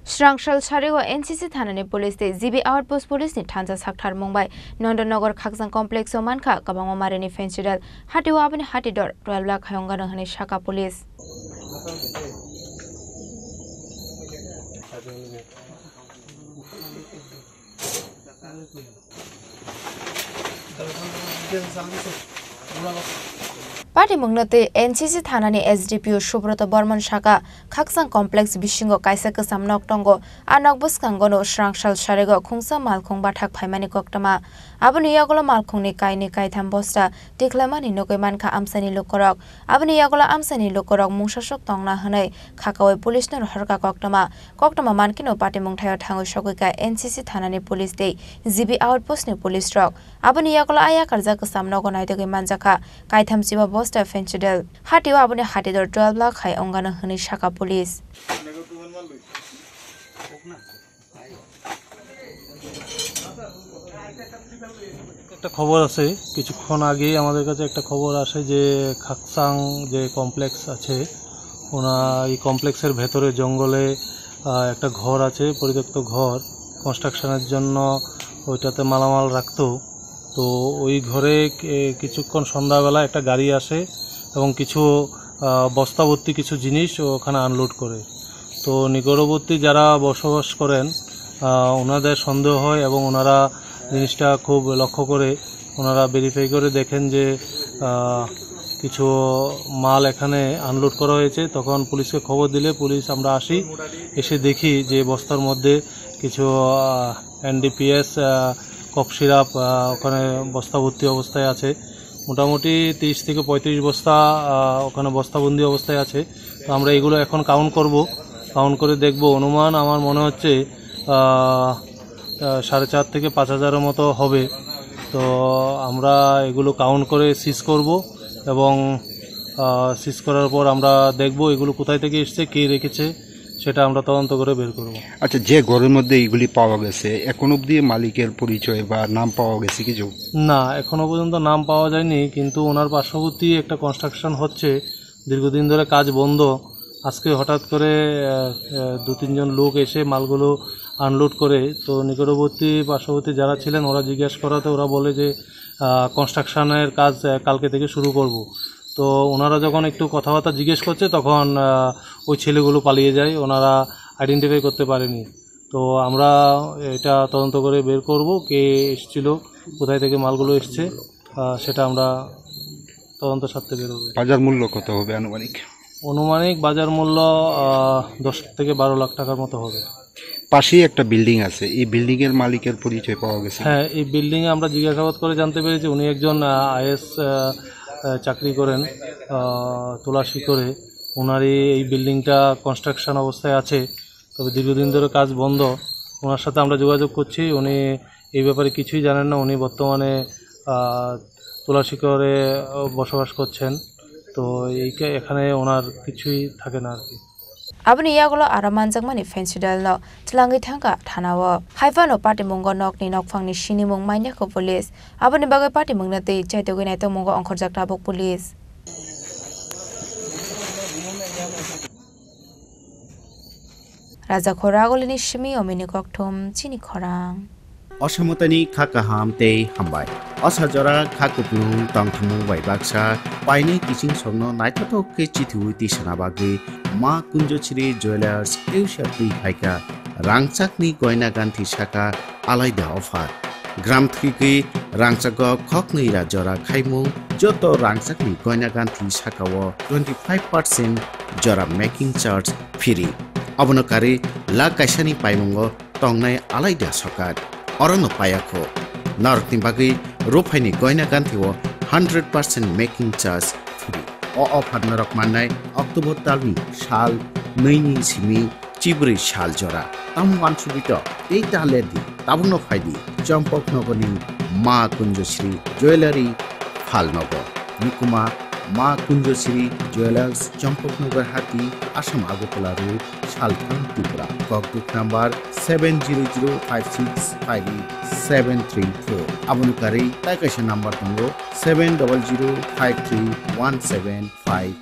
Srangshal Sharigo NCC Thanani Police de ZB Outpost Police ni Thansa Sakthar Mumbai Nandanagar Khakjang Complex o Manka Kabang Mareni Fenchidal Hatiwa Abani Hatidor 12 lakh Hayonga Nangani Shaka Police Party Mugnate NCC Thanani SDPO Shubroto Borman Shaka Khakjang Complex Bishingo Kaisa Kasam Noktongo Anok Buskangono Srangshal Sharigo Khungsa Malkhung Bathak Phaimani Koktama Abani Yagola Malkhungni Kaini Kaitham Bosta Tiklamani Nokemanka Amsani Lokorok Abani Yagola Amsani Lokorok Mungshashok Tongna Hanai Khakaoi Police Nor Harka Koktama Mankino Party Mungthayo Thango Shokuka NCC Thanani Police Day ZB Outpost ni Police Rock Abani Yagola Aya Karja Kasam Nogonaidoge Manjaka Kaitham Siba Bosta Fenchidal Hatiwa Abani Hatidor 12 lakh Hayonga Nangani Shaka Police একটা খবর আছে কিছুক্ষণ আগে আমাদের কাছে একটা খবর আসে যে খাকসাং যে কমপ্লেক্স আছে এই কমপ্লেক্সের ভেতরে জঙ্গলে একটা ঘর আছে পরিত্যক্ত ঘর কনস্ট্রাকশনের জন্য ওইটাতে মালামাল রাখতো তো ওই ঘরে কিছুক্ষণ সন্ধ্যাবেলা একটা গাড়ি আসে এবং কিছু বস্তাভর্তি কিছু জিনিস ওখানে আনলোড করে তো নিকটবর্তী যারা বসবাস করেন ওনাদের সন্দেহ হয় এবং ওনারা জিনিসটা খুব লক্ষ্য করে ওনারা ভেরিফাই করে দেখেন যে কিছু মাল এখানে আনলোড করা হয়েছে তখন পুলিশকে খবর দিলে পুলিশ আমরা আসি এসে দেখি যে বস্তার মধ্যে কিছু এনডিপিএস কফ সিরাপ ওখানে বস্তাভর্তি অবস্থায় আছে মোটামুটি 30 থেকে 35 বস্তা ওখানে বস্তাবন্দি অবস্থায় আছে তো আমরা এগুলো এখন কাউন্ট করে দেখব অনুমান আমার মনে হচ্ছে 4.5 থেকে 5,000 মতো হবে তো আমরা এগুলো কাউন্ট করে সিজ করব এবং সিজ করার পর আমরা দেখব এগুলো কোথায় থেকে এসেছে কে রেখেছে সেটা আমরা তদন্ত করে বের করব আচ্ছা যে ঘরের মধ্যে এগুলি পাওয়া গেছে এখন অবধি মালিকের পরিচয় বা নাম পাওয়া গেছে কিছু না এখনো পর্যন্ত নাম পাওয়া যায়নি কিন্তু ওনার পার্শ্ববর্তী একটা কনস্ট্রাকশন হচ্ছে দীর্ঘদিন ধরে কাজ বন্ধ আজকে হঠাৎ করে 2-3 জন লোক এসে মালগুলো আনলোড করে তো নিকটবর্তী পার্শ্ববর্তী যারা ছিলেন ওরা জিজ্ঞাসা করাতে ওরা বলে যে কনস্ট্রাকশনের কাজ কালকে থেকে শুরু করব তো ওনারা যখন একটু কথাবার্তা জিজ্ঞেস করছে তখন ওই ছেলেগুলো পালিয়ে যায় ওনারা আইডেন্টিফাই করতে পারেনি তো আমরা এটা তদন্ত করে বের করব কে এসেছিল কোথায় থেকে মালগুলো এসছে সেটা আমরা তদন্ত সাথে বের হবে বাজার মূল্য কত হবে অনুমানিক বাজার মূল্য 10 থেকে 12 লাখ টাকার মতো হবে পাশেই একটা বিল্ডিং আছে এই বিল্ডিং এর মালিকের পরিচয় পাওয়া গেছে হ্যাঁ এই বিল্ডিং এ আমরা জিজ্ঞাসাবাদ করে জানতে পেরেছি উনি একজন আইএস চাকরি করেন তোলাশি করে ওনারই এই বিল্ডিংটা কনস্ট্রাকশন অবস্থায় আছে তবে দীর্ঘদিন ধরে কাজ বন্ধ ওনার সাথে আমরা যোগাযোগ করছি উনি এই ব্যাপারে কিছুই জানেন না উনি বর্তমানে তোলাশি করে বসবাস করছেন তো এখানে ওনার কিছুই থাকে না আর কি Abani Yagola Aramanjangmani Fenchidal no Tlangi Tanga Thanawa Haifano Party Mungo Nok ni Nokfangni Shinimung Mainyako Police Abani Bagai Party Mungnate Chaitoginaito Mungo Onkhorjakta Bok Police Raja Khoragolini Shimi Omini Koktum Chini Khorang অসমতানি খাকা হামতে হামবাই অসাজরা খাকুপু তংথমু বাইবাকসা পাইনি কিচিং সগ্ন নাইথাতকে চিথু তিসানাবাগে মা কুঞ্জছিরি jewellers এউশাপি ফাইকা রাংচাকনি গয়না গান্থি শাখা আলাইদা offer গ্রাম থেকে রাংচাক খকনি রাজরা খাইমু যত রাংচাকনি গয়না গান্থি শাখাও 25% জরা making charge free অবনকারী লা কাইসানি পাইমুঙ্গ তংনাই আলাইদা সকার অরণ্য পায়াখো নারকনি বাগৈ রোফাইনি গয়না গান্থিও 100% মেকিং চার্জ ফ্রি অফার নরক মাননাই অক্টোবর তালনি সাল নৈনি সিমি চিবরি সাল জরা তাম আনসুবিত এই তাহলে দি তাবুন ফাইদি চম্পক নগরনি মা কুঞ্জশ্রী জুয়েলারি ফালনগর নিকুমা মা কুঞ্জশ্রী জুয়েলার্স চম্পকনগর হাতি আসাম আগরতলা রোড শালখান ত্রিপুরা ককবুক নাম্বার 7005658734 আবনকারী তাইকাশা নাম্বার দঙ্গ 70053175